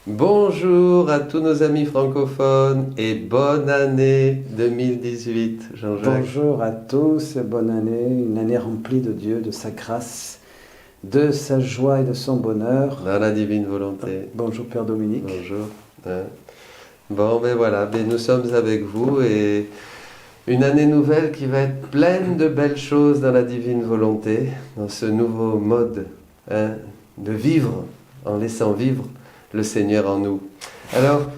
Bonjour à tous nos amis francophones et bonne année 2018, Jean-Jacques. Bonjour à tous et bonne année, une année remplie de Dieu, de sa grâce, de sa joie et de son bonheur. Dans la divine volonté. Bonjour Père Dominique. Bonjour. Bon, ben voilà, nous sommes avec vous et une année nouvelle qui va être pleine de belles choses dans la divine volonté, dans ce nouveau mode de vivre en laissant vivre le Seigneur en nous. Alors,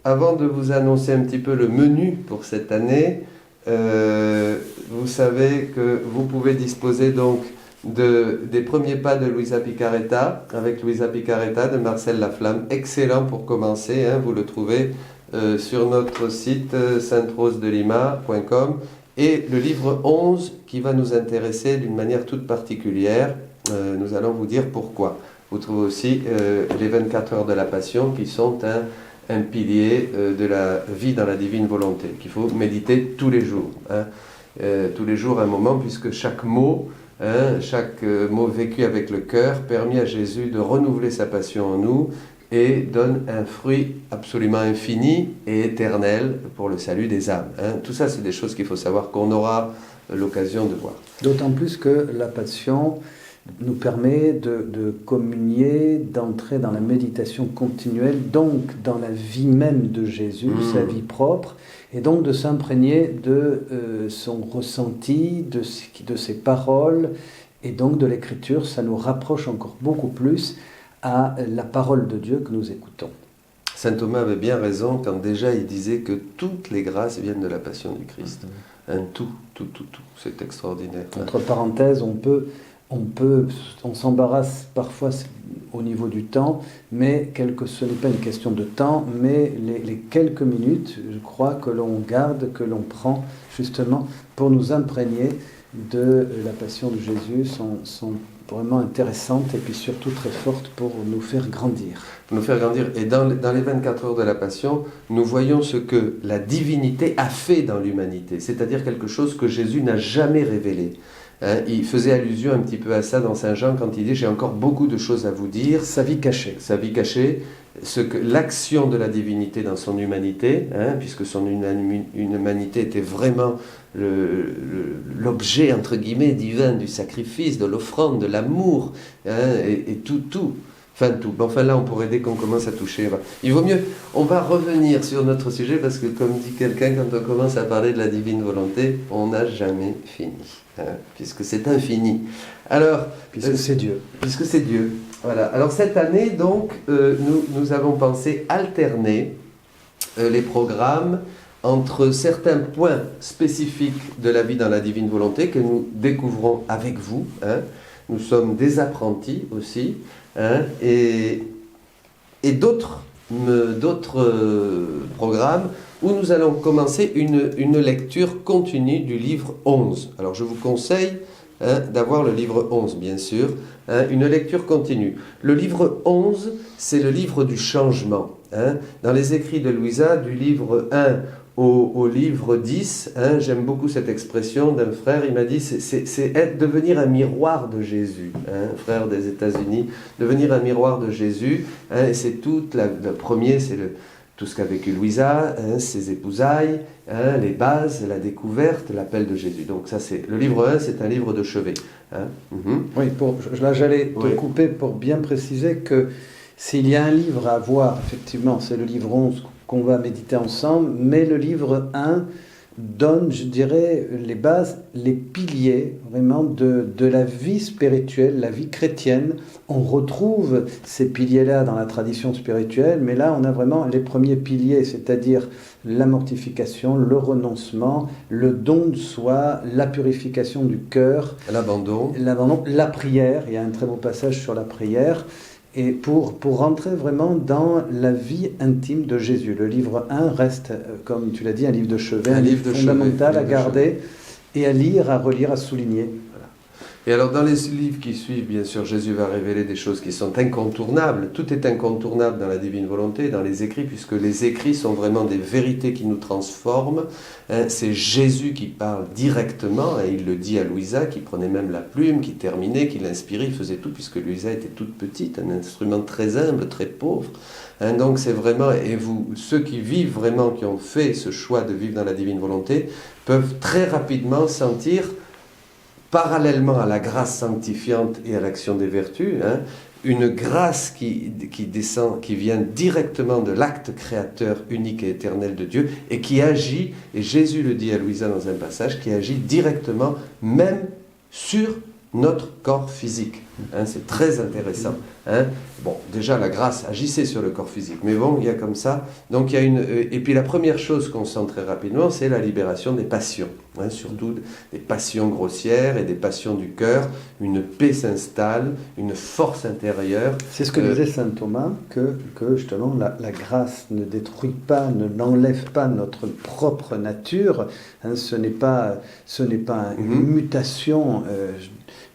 avant de vous annoncer un petit peu le menu pour cette année, vous savez que vous pouvez disposer donc des premiers pas de Luisa Picaretta, avec Luisa Picaretta de Marcel Laflamme, excellent pour commencer, vous le trouvez sur notre site sainterosedelima.com, et le livre 11 qui va nous intéresser d'une manière toute particulière, nous allons vous dire pourquoi. Vous trouvez aussi les 24 heures de la Passion qui sont un pilier de la vie dans la divine volonté, qu'il faut méditer tous les jours. Tous les jours un moment, puisque chaque mot vécu avec le cœur permet à Jésus de renouveler sa passion en nous et donne un fruit absolument infini et éternel pour le salut des âmes. Tout ça, c'est des choses qu'il faut savoir, qu'on aura l'occasion de voir. D'autant plus que la passion nous permet de communier, d'entrer dans la méditation continuelle, donc dans la vie même de Jésus, sa vie propre, et donc de s'imprégner de son ressenti, de ses paroles, et donc de l'Écriture. Ça nous rapproche encore beaucoup plus à la parole de Dieu que nous écoutons. Saint Thomas avait bien raison quand déjà il disait que toutes les grâces viennent de la passion du Christ. Tout. C'est extraordinaire. Entre parenthèses, on s'embarrasse parfois au niveau du temps, mais ce n'est pas une question de temps, mais les quelques minutes, je crois, que l'on garde, que l'on prend justement pour nous imprégner de la passion de Jésus sont vraiment intéressantes et puis surtout très fortes pour nous faire grandir. Nous faire grandir. Et dans les 24 heures de la Passion, nous voyons ce que la divinité a fait dans l'humanité, c'est-à-dire quelque chose que Jésus n'a jamais révélé. Il faisait allusion un petit peu à ça dans Saint Jean quand il dit « J'ai encore beaucoup de choses à vous dire ». Sa vie cachée. Sa vie cachée, l'action de la divinité dans son humanité, puisque son humanité était vraiment l'objet, entre guillemets, divin du sacrifice, de l'offrande, de l'amour, et tout. Enfin là, on pourrait, dès qu'on commence à toucher, il vaut mieux, on va revenir sur notre sujet, parce que comme dit quelqu'un, quand on commence à parler de la divine volonté, on n'a jamais fini, puisque c'est infini. Alors, puisque c'est Dieu. Puisque c'est Dieu. Voilà. Alors cette année, donc, nous avons pensé alterner les programmes entre certains points spécifiques de la vie dans la divine volonté que nous découvrons avec vous. Nous sommes des apprentis aussi. Et d'autres programmes où nous allons commencer une lecture continue du livre 11. Alors je vous conseille d'avoir le livre 11, bien sûr, une lecture continue. Le livre 11, c'est le livre du changement. Dans les écrits de Luisa, du livre 1 au livre 10, j'aime beaucoup cette expression d'un frère, il m'a dit, c'est devenir un miroir de Jésus, frère des États-Unis, devenir un miroir de Jésus, et c'est le premier, c'est tout ce qu'a vécu Luisa, ses épousailles, les bases, la découverte, l'appel de Jésus. Donc ça, c'est le livre 1, c'est un livre de chevet. Oui, là j'allais te couper pour bien préciser que s'il y a un livre à voir, effectivement, c'est le livre 11 qu'on va méditer ensemble, mais le livre 1 donne, je dirais, les bases, les piliers vraiment de la vie spirituelle, la vie chrétienne. On retrouve ces piliers-là dans la tradition spirituelle, mais là on a vraiment les premiers piliers, c'est-à-dire la mortification, le renoncement, le don de soi, la purification du cœur, l'abandon, la prière. Il y a un très beau passage sur la prière. Et pour rentrer vraiment dans la vie intime de Jésus. Le livre 1 reste, comme tu l'as dit, un livre de chevet, un livre fondamental à garder et à lire, à relire, à souligner. Voilà. Et alors dans les livres qui suivent, bien sûr, Jésus va révéler des choses qui sont incontournables. Tout est incontournable dans la divine volonté, dans les écrits, puisque les écrits sont vraiment des vérités qui nous transforment. C'est Jésus qui parle directement, et il le dit à Louisa, qui prenait même la plume, qui terminait, qui l'inspirait, il faisait tout, puisque Louisa était toute petite, un instrument très humble, très pauvre. Donc c'est vraiment, et vous, ceux qui vivent vraiment, qui ont fait ce choix de vivre dans la divine volonté, peuvent très rapidement sentir, parallèlement à la grâce sanctifiante et à l'action des vertus, une grâce qui descend, qui vient directement de l'acte créateur unique et éternel de Dieu, et qui agit, et Jésus le dit à Louisa dans un passage, qui agit directement même sur notre corps physique. C'est très intéressant. Bon, déjà la grâce agissait sur le corps physique, mais bon, il y a comme ça. Donc il y a et puis la première chose qu'on sent très rapidement, c'est la libération des passions, surtout des passions grossières et des passions du cœur. Une paix s'installe, une force intérieure. C'est ce que disait saint Thomas, que justement la grâce ne détruit pas, ne n'enlève pas notre propre nature. Ce n'est pas une mutation.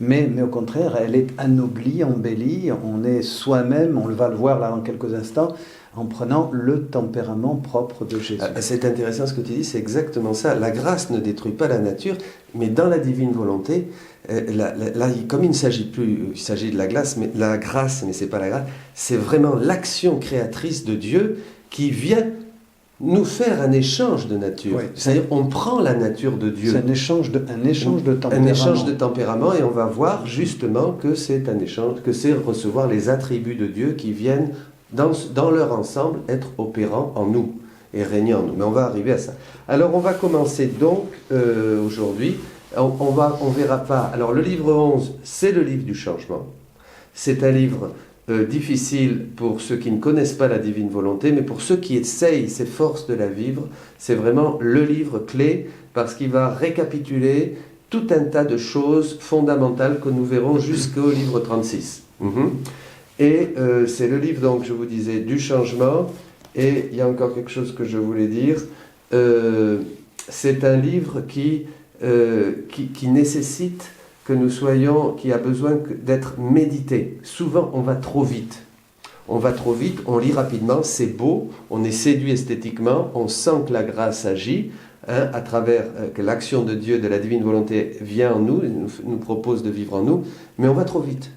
Mais au contraire, elle est anoblie, embellie, on est soi-même, on va le voir là dans quelques instants, en prenant le tempérament propre de Jésus. C'est intéressant ce que tu dis, c'est exactement ça. La grâce ne détruit pas la nature, mais dans la divine volonté, là, comme il s'agit de la grâce, mais c'est pas la grâce, c'est vraiment l'action créatrice de Dieu qui vient nous faire un échange de nature. Oui. C'est-à-dire, on prend la nature de Dieu. C'est un échange de tempérament. Un échange de tempérament, et on va voir justement que c'est un échange, que c'est recevoir les attributs de Dieu qui viennent, dans leur ensemble, être opérants en nous et régnant en nous. Mais on va arriver à ça. Alors, on va commencer donc, aujourd'hui, on verra pas... Alors, le livre 11, c'est le livre du changement. C'est un livre... difficile pour ceux qui ne connaissent pas la divine volonté, mais pour ceux qui essayent, s'efforcent de la vivre, c'est vraiment le livre clé, parce qu'il va récapituler tout un tas de choses fondamentales que nous verrons jusqu'au livre 36. Et c'est le livre, donc, je vous disais, du changement, et il y a encore quelque chose que je voulais dire, c'est un livre qui nécessite que nous soyons, qui a besoin d'être médité. Souvent, on va trop vite. On lit rapidement, c'est beau, on est séduit esthétiquement, on sent que la grâce agit, à travers que l'action de Dieu, de la divine volonté vient en nous, nous propose de vivre en nous, mais on va trop vite.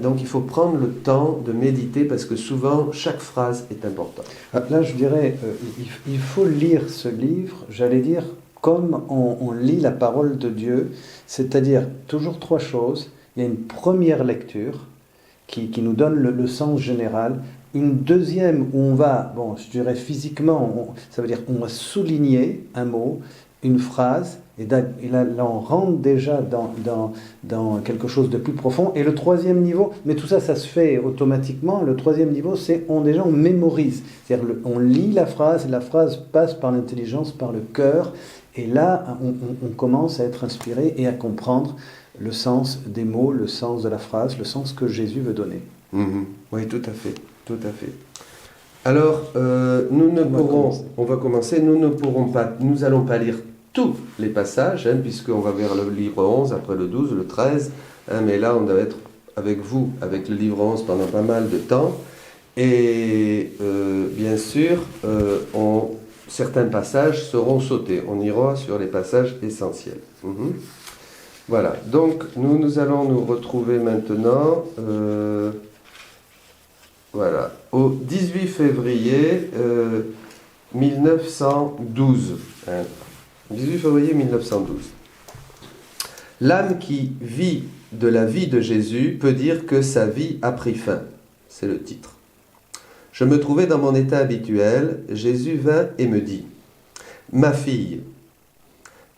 Donc il faut prendre le temps de méditer, parce que souvent, chaque phrase est importante. Là, je dirais, il faut lire ce livre, j'allais dire, comme on lit la parole de Dieu, c'est-à-dire toujours trois choses. Il y a une première lecture qui nous donne le sens général, une deuxième où on va, je dirais physiquement, ça veut dire qu'on va souligner un mot, une phrase, et là on rentre déjà dans quelque chose de plus profond. Et le troisième niveau, mais tout ça se fait automatiquement, le troisième niveau, c'est on mémorise, c'est-à-dire on lit la phrase passe par l'intelligence, par le cœur, et là on commence à être inspiré et à comprendre le sens des mots, le sens de la phrase, le sens que Jésus veut donner. Oui, tout à fait. Alors, on va commencer, nous n'allons pas lire tous les passages, puisqu'on va vers le livre 11, après le 12, le 13, mais là on doit être avec vous, avec le livre 11 pendant pas mal de temps, et bien sûr, certains passages seront sautés, on ira sur les passages essentiels. Voilà, donc nous allons nous retrouver maintenant... Voilà, au 18 février 1912. 18 février 1912. L'âme qui vit de la vie de Jésus peut dire que sa vie a pris fin. C'est le titre. Je me trouvais dans mon état habituel. Jésus vint et me dit : Ma fille,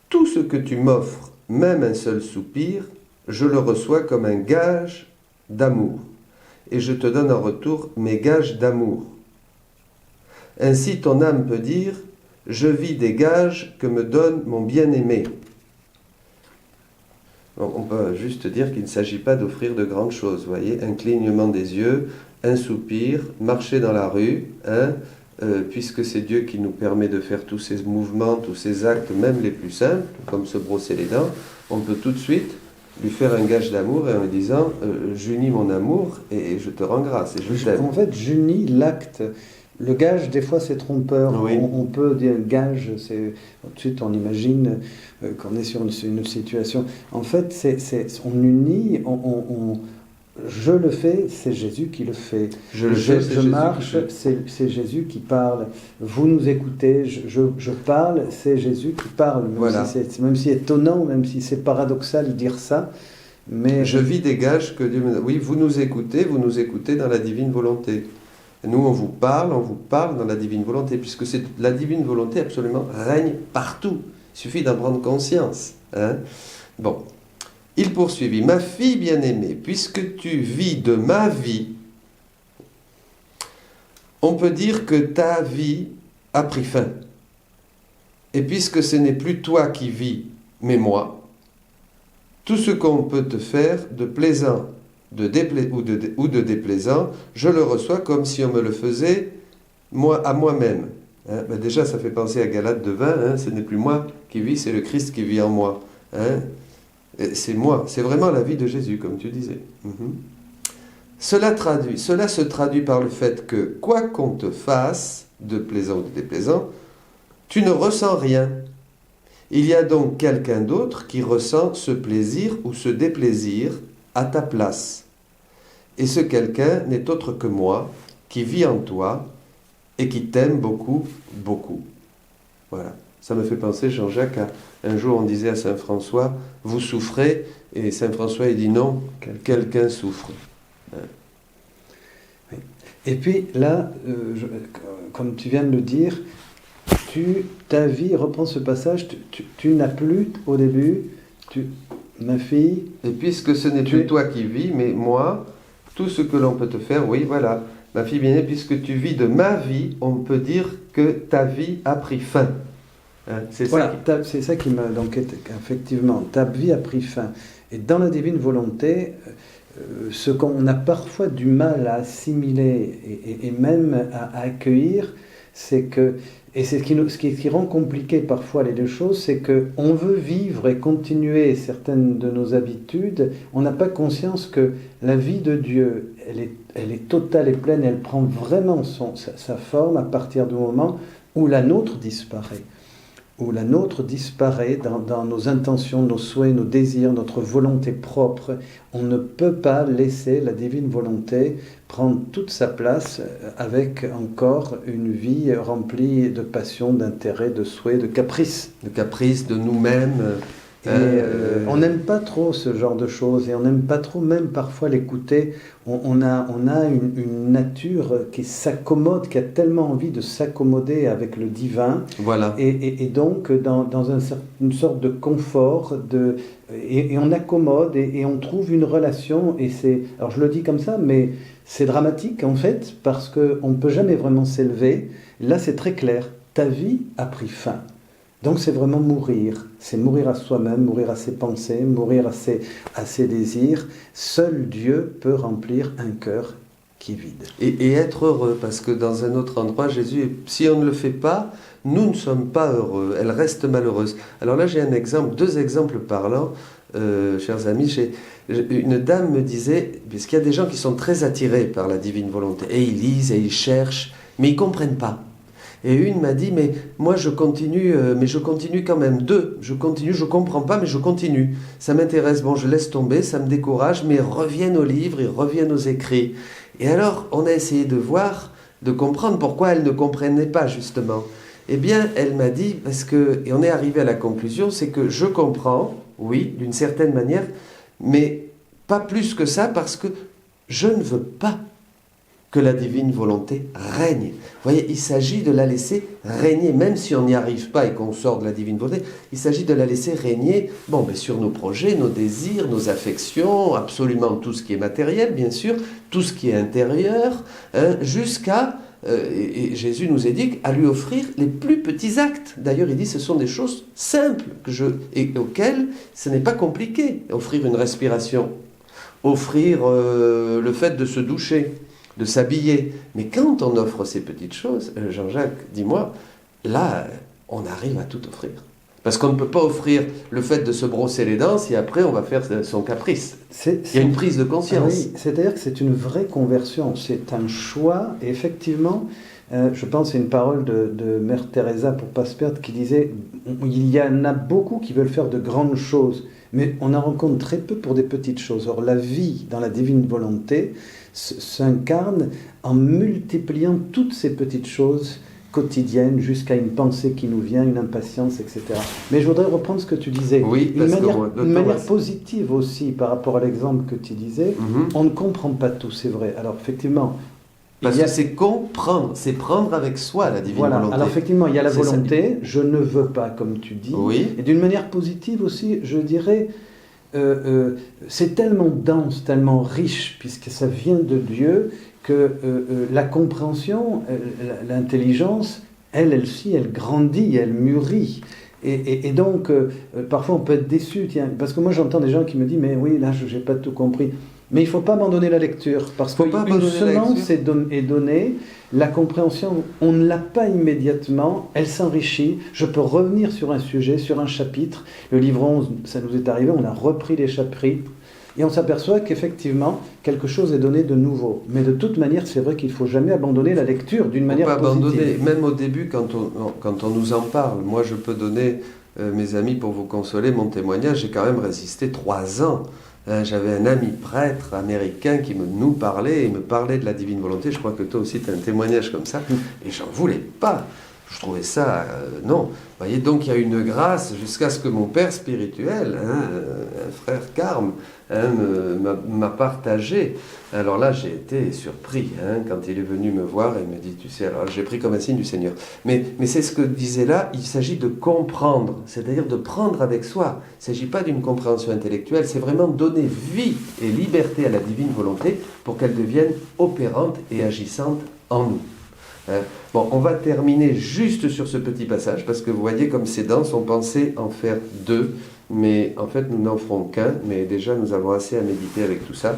tout ce que tu m'offres, même un seul soupir, je le reçois comme un gage d'amour. Et je te donne en retour mes gages d'amour. Ainsi ton âme peut dire : je vis des gages que me donne mon bien-aimé. On peut juste dire qu'il ne s'agit pas d'offrir de grandes choses, vous voyez, un clignement des yeux, un soupir, marcher dans la rue, puisque c'est Dieu qui nous permet de faire tous ces mouvements, tous ces actes, même les plus simples, comme se brosser les dents, on peut tout de suite lui faire un gage d'amour et en lui disant j'unis mon amour et je te rends grâce et je t'aime. En fait, j'unis l'acte. Le gage, des fois, c'est trompeur. Oui. On peut dire gage, c'est tout de suite on imagine qu'on est sur une situation. En fait, on unit, je le fais, c'est Jésus qui le fait. Je le fais, c'est je Jésus marche, qui fait. c'est Jésus qui parle. Vous nous écoutez, je parle, c'est Jésus qui parle. Même Voilà. si même si c'est étonnant, même si c'est paradoxal de dire ça. Mais Je vis des gages que Dieu me donne. Oui, vous nous écoutez dans la divine volonté. Nous, on vous parle dans la divine volonté, puisque la divine volonté absolument règne partout. Il suffit d'en prendre conscience. Hein. Bon. Il poursuivit, ma fille bien-aimée, puisque tu vis de ma vie, on peut dire que ta vie a pris fin. Et puisque ce n'est plus toi qui vis, mais moi, tout ce qu'on peut te faire de plaisant ou de déplaisant, je le reçois comme si on me le faisait à moi-même. Hein, ben déjà, ça fait penser à Galates 2:20, hein, ce n'est plus moi qui vis, c'est le Christ qui vit en moi. Hein. C'est moi, c'est vraiment la vie de Jésus, comme tu disais. Cela se traduit par le fait que, quoi qu'on te fasse, de plaisant ou de déplaisant, tu ne ressens rien. Il y a donc quelqu'un d'autre qui ressent ce plaisir ou ce déplaisir à ta place. Et ce quelqu'un n'est autre que moi, qui vit en toi et qui t'aime beaucoup, beaucoup. Voilà. Ça me fait penser, Jean-Jacques, à un jour on disait à Saint François, vous souffrez, et Saint François il dit non, quelqu'un souffre. Et puis là, comme tu viens de le dire, ta vie, reprends ce passage, tu n'as plus au début, ma fille... Et puisque ce n'est plus toi qui vis, mais moi, tout ce que l'on peut te faire, oui, voilà, ma fille bien-aimée, puisque tu vis de ma vie, on peut dire que ta vie a pris fin. Hein, c'est ça qui m'a... Donc, effectivement, ta vie a pris fin. Et dans la divine volonté, ce qu'on a parfois du mal à assimiler et même à accueillir, c'est que... Et c'est ce qui rend compliqué parfois les deux choses, c'est qu'on veut vivre et continuer certaines de nos habitudes, on n'a pas conscience que la vie de Dieu, elle est totale et pleine, elle prend vraiment sa forme à partir du moment où la nôtre disparaît. Où la nôtre disparaît dans nos intentions, nos souhaits, nos désirs, notre volonté propre. On ne peut pas laisser la divine volonté prendre toute sa place avec encore une vie remplie de passion, d'intérêt, de souhaits, de caprices. De caprices, de nous-mêmes. On n'aime pas trop ce genre de choses et on n'aime pas trop même parfois l'écouter. On a une nature qui s'accommode, qui a tellement envie de s'accommoder avec le divin. Voilà. Et donc dans une sorte de confort, et on accommode et on trouve une relation. Alors je le dis comme ça, mais c'est dramatique en fait parce qu'on ne peut jamais vraiment s'élever. Là c'est très clair, ta vie a pris fin. Donc c'est vraiment mourir, c'est mourir à soi-même, mourir à ses pensées, mourir à ses désirs. Seul Dieu peut remplir un cœur qui est vide. Et être heureux, parce que dans un autre endroit, Jésus, si on ne le fait pas, nous ne sommes pas heureux, elle reste malheureuse. Alors là j'ai deux exemples parlants, chers amis. Une dame me disait, parce qu'il y a des gens qui sont très attirés par la divine volonté, et ils lisent et ils cherchent, mais ils ne comprennent pas. Et une m'a dit, mais moi je continue, mais je continue quand même. Je continue, je comprends pas, mais je continue. Ça m'intéresse, bon, je laisse tomber, ça me décourage, mais ils reviennent aux livres, ils reviennent aux écrits. Et alors, on a essayé de comprendre pourquoi elle ne comprenait pas, justement. Eh bien, elle m'a dit, et on est arrivé à la conclusion, c'est que je comprends, oui, d'une certaine manière, mais pas plus que ça, parce que je ne veux pas que la divine volonté règne. Vous voyez, il s'agit de la laisser régner, même si on n'y arrive pas et qu'on sort de la divine volonté, il s'agit de la laisser régner, sur nos projets, nos désirs, nos affections, absolument tout ce qui est matériel, bien sûr, tout ce qui est intérieur, jusqu'à, et Jésus nous éduque, à lui offrir les plus petits actes. D'ailleurs, il dit, ce sont des choses simples, et auxquelles ce n'est pas compliqué. Offrir une respiration, offrir le fait de se doucher, de s'habiller. Mais quand on offre ces petites choses, Jean-Jacques, dis-moi, là, on arrive à tout offrir. Parce qu'on ne peut pas offrir le fait de se brosser les dents si après on va faire son caprice. Il y a une prise de conscience. Oui, c'est-à-dire que c'est une vraie conversion, c'est un choix. Et effectivement, je pense que c'est une parole de Mère Teresa pour pas se perdre qui disait il y en a beaucoup qui veulent faire de grandes choses, mais on en rencontre très peu pour des petites choses. Or, la vie dans la divine volonté s'incarne en multipliant toutes ces petites choses quotidiennes jusqu'à une pensée qui nous vient, une impatience, etc. Mais je voudrais reprendre ce que tu disais. Oui, une manière positive aussi par rapport à l'exemple que tu disais. On ne comprend pas tout, c'est vrai. Alors effectivement, parce que c'est comprendre, c'est prendre avec soi la divine volonté. Alors effectivement, il y a la volonté, je ne veux pas, comme tu dis. Oui. Et d'une manière positive aussi, je dirais, c'est tellement dense, tellement riche, puisque ça vient de Dieu, que la compréhension, l'intelligence, elle grandit, elle mûrit. Et donc, parfois on peut être déçu, tiens, parce que moi j'entends des gens qui me disent, mais oui, là, je n'ai pas tout compris. Mais il ne faut pas abandonner la lecture, parce qu'une semence est donnée, la compréhension, on ne l'a pas immédiatement, elle s'enrichit, je peux revenir sur un sujet, sur un chapitre, le livre 11, ça nous est arrivé, on a repris les chapitres, et on s'aperçoit qu'effectivement, quelque chose est donné de nouveau. Mais de toute manière, c'est vrai qu'il ne faut jamais abandonner la lecture d'une manière positive. Abandonner, même au début, quand on nous en parle, moi je peux donner, mes amis, pour vous consoler, mon témoignage, j'ai quand même résisté 3 ans. J'avais un ami prêtre américain qui nous parlait, et me parlait de la divine volonté. Je crois que toi aussi tu as un témoignage comme ça. Et j'en voulais pas. Je trouvais ça... non. Vous voyez, donc il y a une grâce jusqu'à ce que mon père spirituel, un frère Carme, m'a partagé. Alors là, j'ai été surpris quand il est venu me voir et il me dit, tu sais, alors j'ai pris comme un signe du Seigneur. Mais c'est ce que disait là, il s'agit de comprendre, c'est-à-dire de prendre avec soi. Il ne s'agit pas d'une compréhension intellectuelle, c'est vraiment donner vie et liberté à la divine volonté pour qu'elle devienne opérante et agissante en nous. Bon, on va terminer juste sur ce petit passage, parce que vous voyez comme c'est dense, on pensait en faire 2, mais en fait nous n'en ferons qu'un, mais déjà nous avons assez à méditer avec tout ça.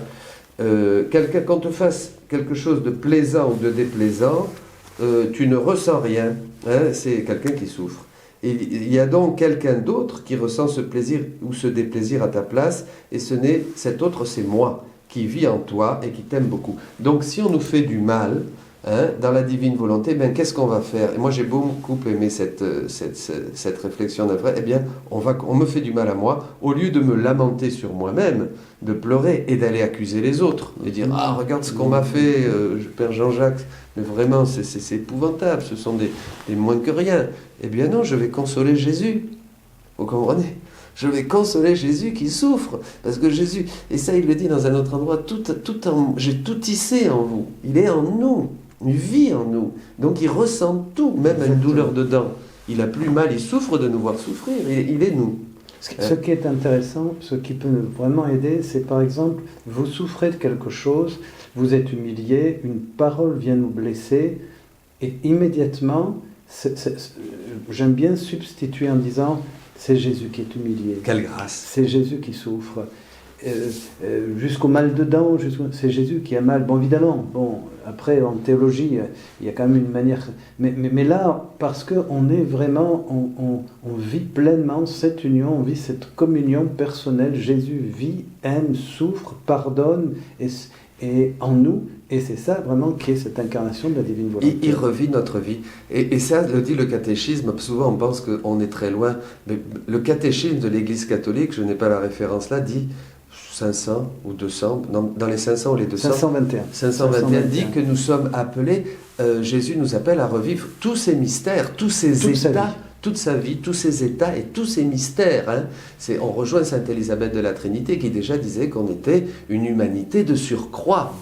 Quand te fasse quelque chose de plaisant ou de déplaisant, tu ne ressens rien, c'est quelqu'un qui souffre. Et il y a donc quelqu'un d'autre qui ressent ce plaisir ou ce déplaisir à ta place, et cet autre c'est moi, qui vit en toi et qui t'aime beaucoup. Donc si on nous fait du mal, dans la divine volonté, qu'est-ce qu'on va faire? Et moi j'ai beaucoup aimé cette réflexion d'après. Eh bien, on me fait du mal à moi, au lieu de me lamenter sur moi-même, de pleurer et d'aller accuser les autres, et dire ah regarde ce qu'on m'a fait, Père Jean-Jacques, mais vraiment c'est épouvantable, ce sont des moins que rien. Eh bien non, je vais consoler Jésus, vous comprenez? Je vais consoler Jésus qui souffre, parce que Jésus, et ça il le dit dans un autre endroit, j'ai tout tissé en vous, il est en nous. Il vit en nous, donc il ressent tout, même une douleur de dents. Il a plus mal, il souffre de nous voir souffrir, et il est nous. Ce qui est intéressant, ce qui peut vraiment aider, c'est par exemple, vous souffrez de quelque chose, vous êtes humilié, une parole vient nous blesser, et immédiatement, j'aime bien substituer en disant, c'est Jésus qui est humilié. Quelle grâce! C'est Jésus qui souffre. Jusqu'au mal de dents, c'est Jésus qui a mal. Bon, évidemment, après, en théologie, il y a quand même une manière... Mais là, parce qu'on est vraiment... On vit pleinement cette union, on vit cette communion personnelle. Jésus vit, aime, souffre, pardonne, et en nous, et c'est ça vraiment qui est cette incarnation de la divine volonté. Il revit notre vie. Et ça le dit le catéchisme. Souvent on pense qu'on est très loin. Mais le catéchisme de l'Église catholique, je n'ai pas la référence là, dit 500 ou 200, dans les 500 ou les 200. 521 dit que nous sommes appelés, Jésus nous appelle à revivre tous ces mystères, tous ces états, toute sa vie, tous ses états et tous ses mystères. On rejoint Sainte Élisabeth de la Trinité qui déjà disait qu'on était une humanité de surcroît.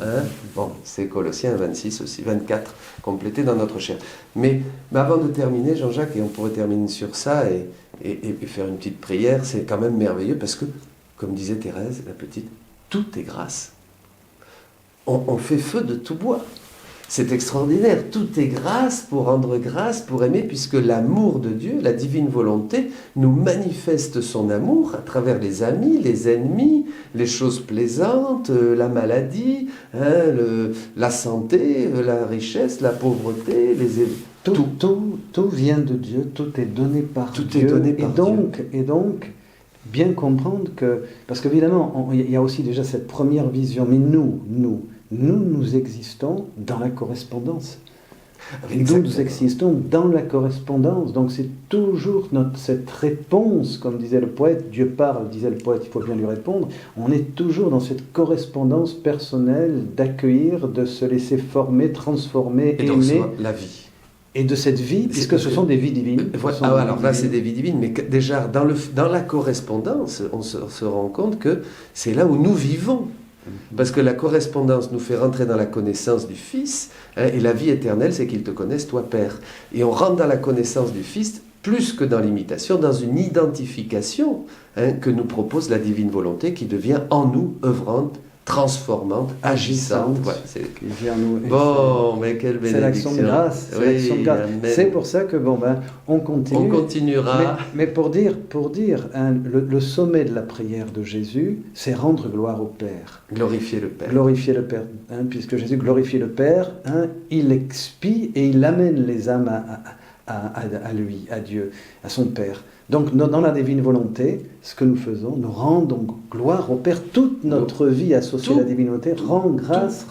Bon, c'est Colossiens 26 aussi, 24, complété dans notre chair. Mais avant de terminer, Jean-Jacques, et on pourrait terminer sur ça et faire une petite prière, c'est quand même merveilleux parce que, comme disait Thérèse, la petite, tout est grâce. On fait feu de tout bois. C'est extraordinaire, tout est grâce pour rendre grâce, pour aimer, puisque l'amour de Dieu, la divine volonté, nous manifeste son amour à travers les amis, les ennemis, les choses plaisantes, la maladie, la santé, la richesse, la pauvreté, tout vient de Dieu, tout est donné par Dieu. Tout est donné par Dieu. Et donc, bien comprendre que... Parce qu'évidemment, il y a aussi déjà cette première vision, mais nous existons dans la correspondance. Nous existons dans la correspondance. Donc c'est toujours cette réponse, comme disait le poète, Dieu parle, disait le poète, il faut bien lui répondre. On est toujours dans cette correspondance personnelle d'accueillir, de se laisser former, transformer, et aimer. La vie. Et de cette vie, puisque ce sont des vies divines. Alors là, c'est des vies divines, mais déjà, dans la correspondance, on se rend compte que c'est là où nous vivons. Parce que la correspondance nous fait rentrer dans la connaissance du Fils, et la vie éternelle, c'est qu'ils te connaissent, toi, Père. Et on rentre dans la connaissance du Fils, plus que dans l'imitation, dans une identification que nous propose la divine volonté, qui devient en nous œuvrante, transformante, agissante. Bon, mais quelle bénédiction. C'est l'action de grâce. C'est pour ça que on continue. On continuera. Mais pour dire le sommet de la prière de Jésus, c'est rendre gloire au Père. Glorifier le Père. Glorifier le Père. Puisque Jésus glorifie le Père, il expie et il amène les âmes à lui, à Dieu, à son Père. Donc, dans la divine volonté, ce que nous faisons, nous rendons gloire au Père. Toute notre vie associée à la divine volonté rend grâce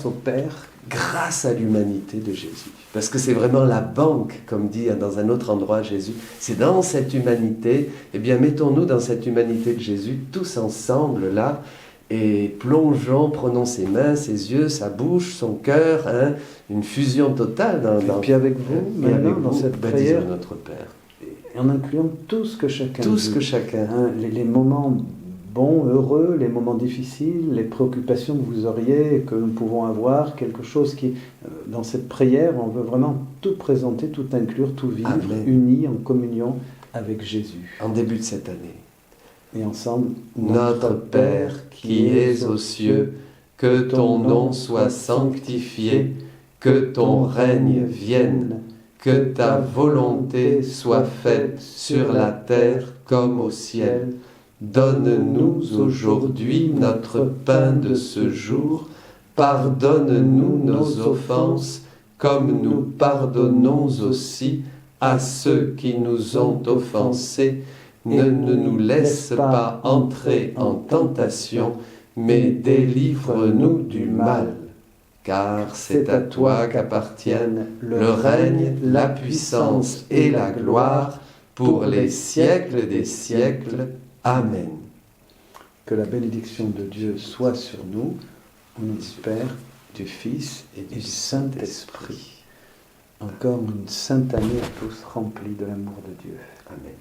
au Père. Grâce à l'humanité de Jésus. Parce que c'est vraiment la banque, comme dit dans un autre endroit Jésus. C'est dans cette humanité, mettons-nous dans cette humanité de Jésus, tous ensemble, là, et plongeons, prenons ses mains, ses yeux, sa bouche, son cœur, une fusion totale. Et puis avec vous, maintenant, dans cette prière, notre Père. En incluant tout ce que chacun Tout ce que chacun. Les moments bons, heureux, les moments difficiles, les préoccupations que vous auriez, que nous pouvons avoir, quelque chose qui, dans cette prière, on veut vraiment tout présenter, tout inclure, tout vivre, unis en communion avec Jésus. En début de cette année. Et ensemble, notre Père qui es aux cieux, que ton nom soit sanctifié, que ton règne vienne, que ta volonté soit faite sur la terre comme au ciel. Donne-nous aujourd'hui notre pain de ce jour, pardonne-nous nos offenses, comme nous pardonnons aussi à ceux qui nous ont offensés. Ne nous laisse pas entrer en tentation, mais délivre-nous du mal. Car c'est à toi qu'appartiennent le règne, la puissance et la gloire pour les siècles des siècles. Amen. Que la bénédiction de Dieu soit sur nous, au nom du Père, du Fils et du Saint-Esprit. Encore une sainte année à tous remplie de l'amour de Dieu. Amen.